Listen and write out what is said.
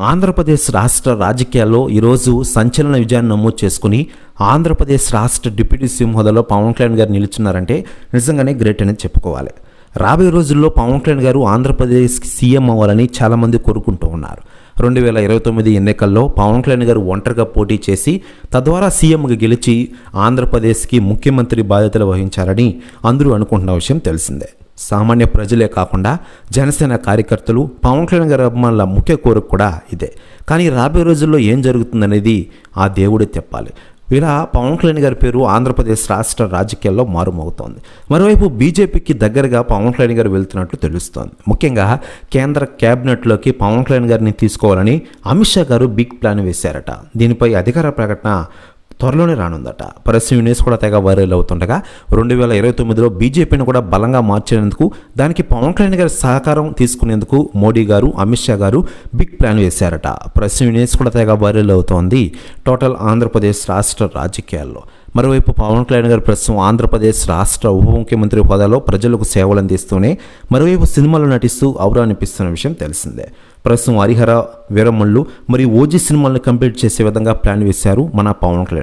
ఆంధ్రప్రదేశ్ రాష్ట్ర రాజకీయాల్లో ఈరోజు సంచలన విజయాన్ని నమోదు చేసుకుని ఆంధ్రప్రదేశ్ రాష్ట్ర డిప్యూటీ సీఎం హోదాలో పవన్ కళ్యాణ్ గారు నిలుచున్నారంటే నిజంగానే గ్రేట్ అనేది చెప్పుకోవాలి. రాబోయే రోజుల్లో పవన్ కళ్యాణ్ గారు ఆంధ్రప్రదేశ్కి సీఎం అవ్వాలని చాలామంది కోరుకుంటూ ఉన్నారు. 2029 ఎన్నికల్లో పవన్ కళ్యాణ్ గారు ఒంటరిగా పోటీ చేసి తద్వారా సీఎంగా గెలిచి ఆంధ్రప్రదేశ్కి ముఖ్యమంత్రి బాధ్యతలు వహించాలని అందరూ అనుకుంటున్న విషయం తెలిసిందే. సామాన్య ప్రజలే కాకుండా జనసేన కార్యకర్తలు పవన్ కళ్యాణ్ గారి అభిమానుల ముఖ్య కోరిక కూడా ఇదే. కానీ రాబోయే రోజుల్లో ఏం జరుగుతుందనేది ఆ దేవుడే చెప్పాలి. ఇలా పవన్ కళ్యాణ్ గారి పేరు ఆంధ్రప్రదేశ్ రాష్ట్ర రాజకీయాల్లో మారుమోగుతోంది. మరోవైపు బీజేపీకి దగ్గరగా పవన్ కళ్యాణ్ గారు వెళ్తున్నట్లు తెలుస్తోంది. ముఖ్యంగా కేంద్ర క్యాబినెట్లోకి పవన్ కళ్యాణ్ గారిని తీసుకోవాలని అమిత్ షా గారు బిగ్ ప్లాన్ వేశారట. దీనిపై అధికార ప్రకటన త్వరలోనే రానుందట. పరస్యం న్యూస్ కూడా తెగ వైరల్ అవుతుండగా 2029లో బీజేపీని కూడా బలంగా మార్చేందుకు దానికి పవన్ కళ్యాణ్ గారి సహకారం తీసుకునేందుకు మోడీ గారు అమిత్ షా గారు బిగ్ ప్లాన్ వేశారట. పరస్యం న్యూస్ కూడా తెగ వైరల్ అవుతోంది టోటల్ ఆంధ్రప్రదేశ్ రాష్ట్ర రాజకీయాల్లో. మరోవైపు పవన్ కళ్యాణ్ గారు ప్రస్తుతం ఆంధ్రప్రదేశ్ రాష్ట్ర ఉప ముఖ్యమంత్రి హోదాలో ప్రజలకు సేవలు అందిస్తూనే మరోవైపు సినిమాలు నటిస్తూ ఔరానిపిస్తున్న విషయం తెలిసిందే. ప్రస్తుతం హరిహర, వీరమల్లు మరియు ఓజీ సినిమాలను కంప్లీట్ చేసే విధంగా ప్లాన్ వేశారు మన పవన్ కళ్యాణ్.